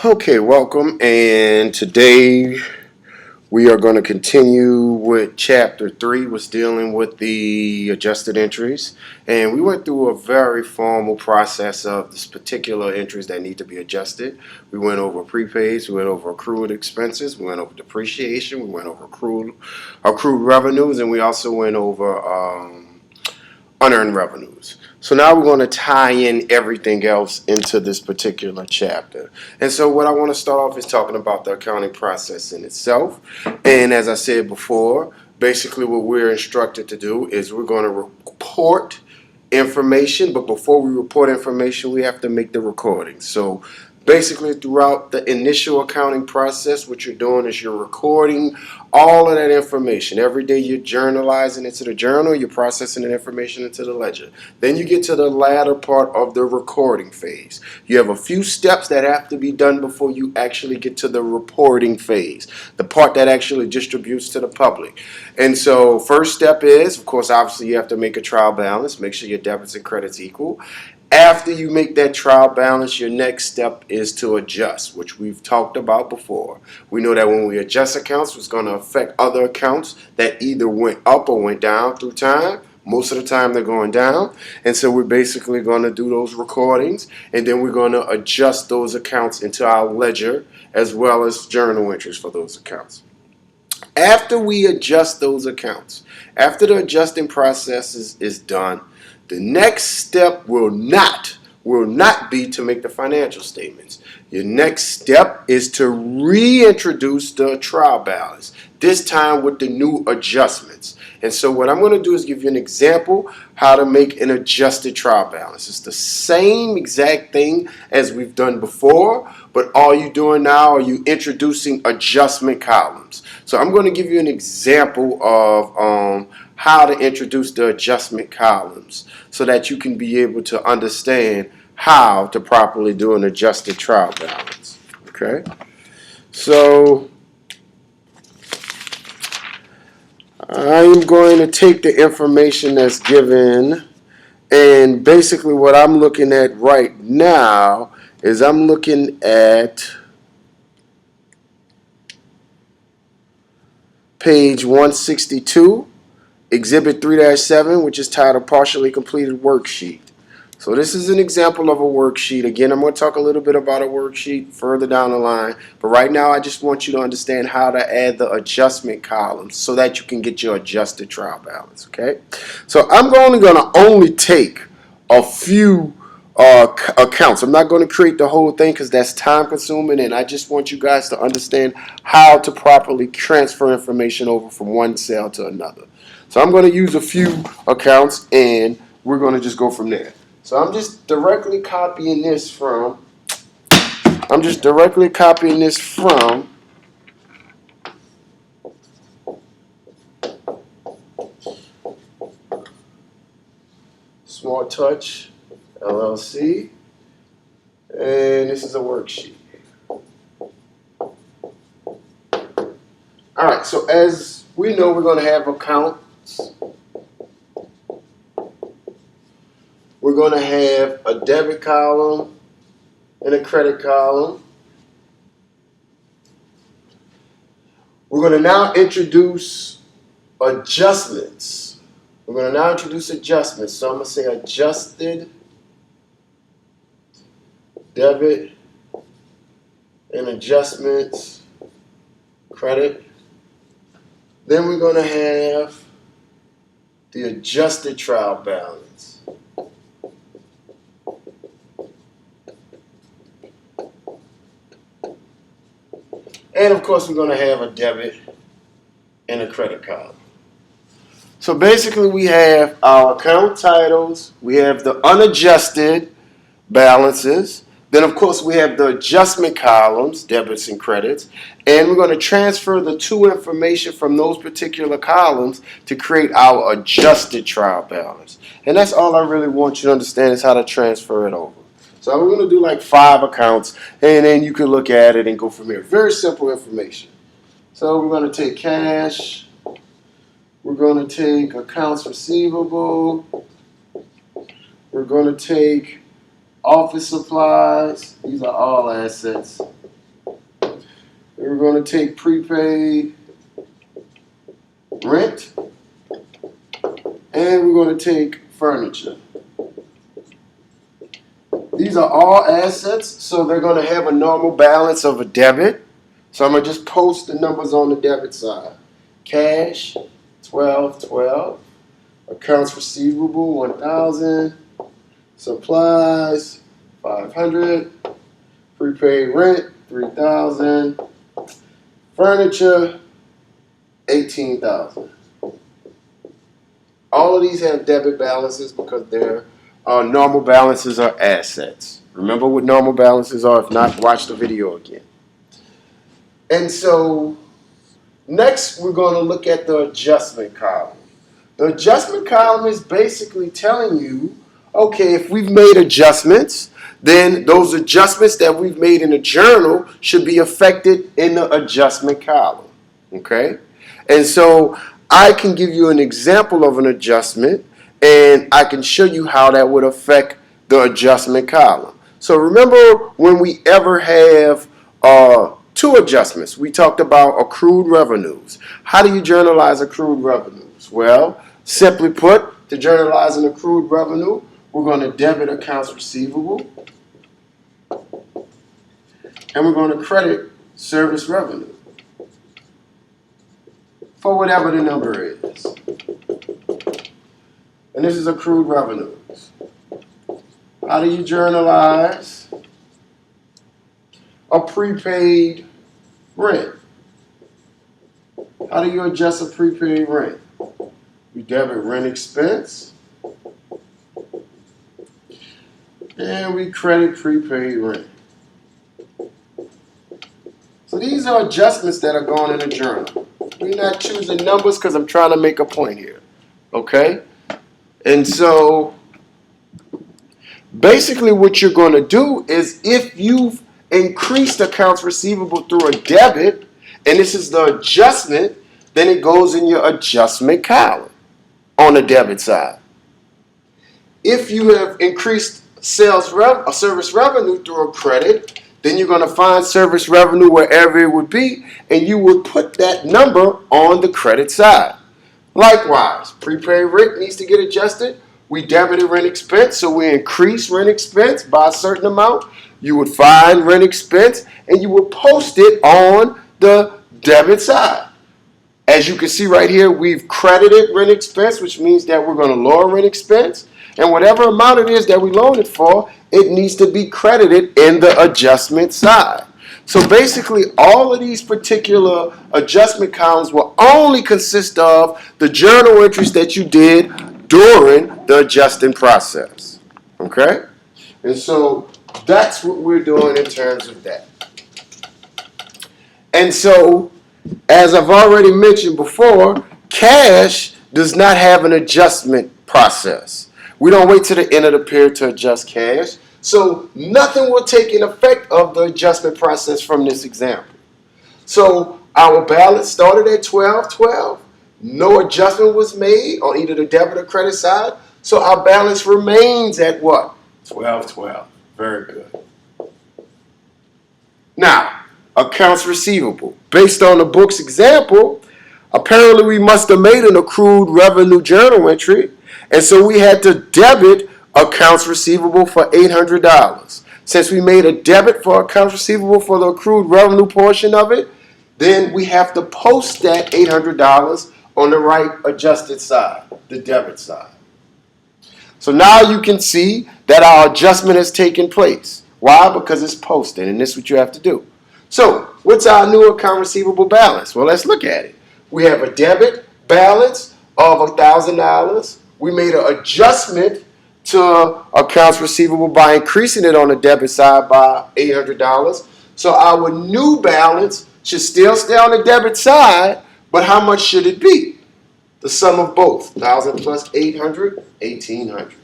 Okay, welcome. And today we are going to continue with chapter 3, was dealing with the adjusted entries. And we went through a very formal process of this particular entries that need to be adjusted. We went over prepaids, we went over accrued expenses, we went over depreciation, we went over accrued revenues, and we also went over unearned revenues. So now we're going to tie in everything else into this particular chapter. And so what I want to start off is talking about the accounting process in itself. And as I said before, basically what we're instructed to do is we're going to report information, but before we report information, we have to make the recording. So basically throughout the initial accounting process, what you're doing is you're recording all of that information. Every day you're journalizing into the journal, you're processing that information into the ledger. Then you get to the latter part of the recording phase. You have a few steps that have to be done before you actually get to the reporting phase, the part that actually distributes to the public. And so first step is, of course, obviously you have to make a trial balance, make sure your debits and credits equal. After you make that trial balance, your next step is to adjust, which we've talked about before. We know that when we adjust accounts, it's going to affect other accounts that either went up or went down through time. Most of the time they're going down. And so we're basically going to do those recordings, and then we're going to adjust those accounts into our ledger as well as journal entries for those accounts. After we adjust those accounts, after the adjusting process is done, the next step will not be to make the financial statements. Your next step is to reintroduce the trial balance, this time with the new adjustments. And so what I'm going to do is give you an example how to make an adjusted trial balance. It's the same exact thing as we've done before, but all you're doing now are you introducing adjustment columns. So I'm going to give you an example of how to introduce the adjustment columns so that you can be able to understand how to properly do an adjusted trial balance. Okay? So I'm going to take the information that's given, and basically what I'm looking at right now is I'm looking at page 162, Exhibit 3-7, which is titled Partially Completed Worksheet. So this is an example of a worksheet. Again, I'm going to talk a little bit about a worksheet further down the line. But right now, I just want you to understand how to add the adjustment columns so that you can get your adjusted trial balance. Okay? So I'm only going to take a few accounts. I'm not going to create the whole thing because that's time consuming, and I just want you guys to understand how to properly transfer information over from one cell to another. So I'm going to use a few accounts, and we're going to just go from there. So I'm just directly copying this from Smart Touch LLC, and this is a worksheet. All right, so as we know, we're going to have accounts. We're going to have a debit column and a credit column. We're going to now introduce adjustments. So I'm going to say adjusted debit and adjustments credit. Then we're going to have the adjusted trial balance. And of course, we're going to have a debit and a credit column. So basically, we have our account titles, we have the unadjusted balances, then of course we have the adjustment columns, debits and credits, and we're going to transfer the two information from those particular columns to create our adjusted trial balance. And that's all I really want you to understand is how to transfer it over. So we're going to do like 5 accounts, and then you can look at it and go from here. Very simple information. So we're going to take cash. We're going to take accounts receivable. We're going to take office supplies. These are all assets. We're going to take prepaid rent, and we're going to take furniture. These are all assets, so they're going to have a normal balance of a debit. So I'm going to just post the numbers on the debit side. Cash, 1212. Accounts receivable, 1,000. Supplies, 500. Prepaid rent, 3,000. Furniture, 18,000. All of these have debit balances because their normal balances are assets. Remember what normal balances are? If not, watch the video again. And so next we're going to look at the adjustment column. The adjustment column is basically telling you, okay, if we've made adjustments, then those adjustments that we've made in the journal should be affected in the adjustment column. Okay? And so I can give you an example of an adjustment, and I can show you how that would affect the adjustment column. So remember when we ever have two adjustments, we talked about accrued revenues. How do you journalize accrued revenues? Well, simply put, to journalize an accrued revenue, we're going to debit accounts receivable, and we're going to credit service revenue for whatever the number is. And this is accrued revenues. How do you journalize a prepaid rent? How do you adjust a prepaid rent? We debit rent expense, and we credit prepaid rent. So these are adjustments that are going in the journal. We're not choosing numbers because I'm trying to make a point here. Okay? And so basically what you're going to do is if you've increased accounts receivable through a debit, and this is the adjustment, then it goes in your adjustment column on the debit side. If you have increased service revenue through a credit, then you're going to find service revenue wherever it would be, and you would put that number on the credit side. Likewise, prepaid rent needs to get adjusted. We debited rent expense, so we increase rent expense by a certain amount. You would find rent expense, and you would post it on the debit side. As you can see right here, we've credited rent expense, which means that we're going to lower rent expense. And whatever amount it is that we loaned it for, it needs to be credited in the adjustment side. So basically, all of these particular adjustment columns will only consist of the journal entries that you did during the adjusting process. Okay? And so that's what we're doing in terms of that. And so, as I've already mentioned before, cash does not have an adjustment process. We don't wait till the end of the period to adjust cash. So nothing will take in effect of the adjustment process from this example. So our balance started at 1212. No adjustment was made on either the debit or credit side. So our balance remains at what? 1212. Very good. Now, accounts receivable. Based on the book's example, apparently we must have made an accrued revenue journal entry, and so we had to debit accounts receivable for $800. Since we made a debit for accounts receivable for the accrued revenue portion of it, then we have to post that $800 on the right adjusted side, the debit side. So now you can see that our adjustment has taken place. Why? Because it's posted, and this is what you have to do. So what's our new account receivable balance? Well, let's look at it. We have a debit balance of $1,000. We made an adjustment to accounts receivable by increasing it on the debit side by $800. So our new balance should still stay on the debit side, but how much should it be? The sum of both, 1,000 plus 800, 1,800.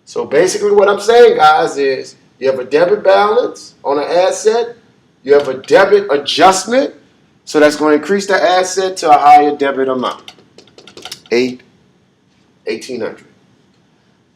So basically what I'm saying, guys, is you have a debit balance on an asset, you have a debit adjustment, so that's going to increase the asset to a higher debit amount, 1,800.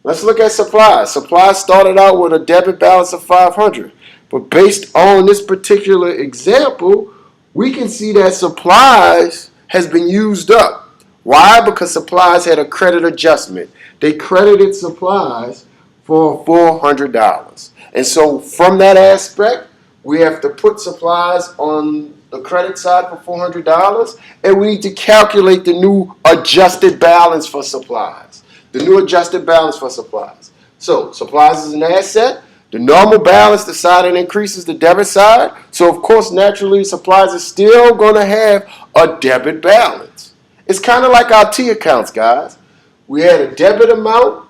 Let's look at supplies. Supplies started out with a debit balance of $500. But based on this particular example, we can see that supplies has been used up. Why? Because supplies had a credit adjustment. They credited supplies for $400. And so from that aspect, we have to put supplies on the credit side for $400, and we need to calculate the new adjusted balance for supplies. The new adjusted balance for supplies. So supplies is an asset. The normal balance, the side that increases the debit side. So of course, naturally, supplies is still going to have a debit balance. It's kind of like our T accounts, guys. We had a debit amount,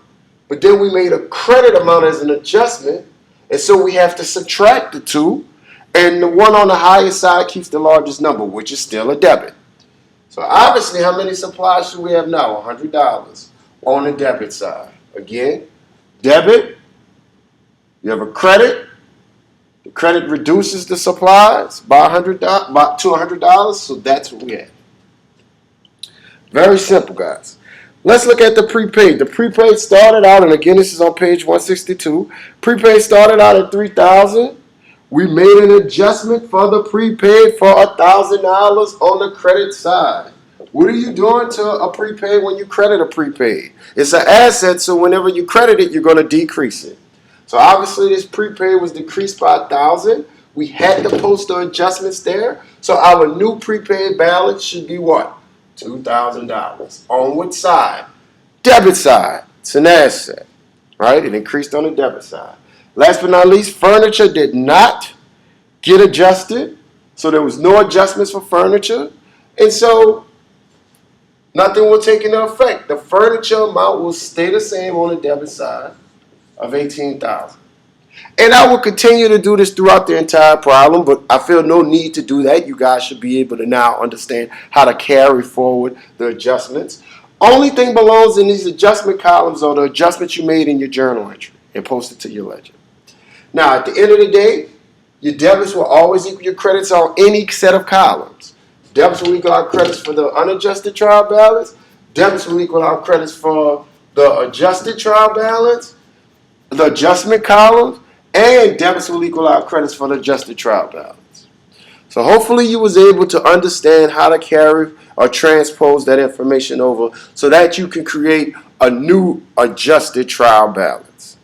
but then we made a credit amount as an adjustment. And so we have to subtract the two. And the one on the higher side keeps the largest number, which is still a debit. So obviously, how many supplies should we have now? $100 on the debit side. Again, debit, you have a credit. The credit reduces the supplies by $100 so that's what we have. Very simple, guys. Let's look at the prepaid. The prepaid started out, and again, this is on page 162. Prepaid started out at $3,000. We made an adjustment for the prepaid for $1,000 on the credit side. What are you doing to a prepaid when you credit a prepaid? It's an asset, so whenever you credit it, you're going to decrease it. So obviously, this prepaid was decreased by $1,000. We had to post the adjustments there. So our new prepaid balance should be what? $2,000. On which side? Debit side. It's an asset, right? It increased on the debit side. Last but not least, furniture did not get adjusted. So there was no adjustments for furniture. And so nothing will take into effect. The furniture amount will stay the same on the debit side of $18,000. And I will continue to do this throughout the entire problem, but I feel no need to do that. You guys should be able to now understand how to carry forward the adjustments. Only thing belongs in these adjustment columns are the adjustments you made in your journal entry and post it to your ledger. Now, at the end of the day, your debits will always equal your credits on any set of columns. Debits will equal our credits for the unadjusted trial balance. Debits will equal our credits for the adjusted trial balance, the adjustment columns, and debits will equal our credits for the adjusted trial balance. So hopefully you was able to understand how to carry or transpose that information over so that you can create a new adjusted trial balance.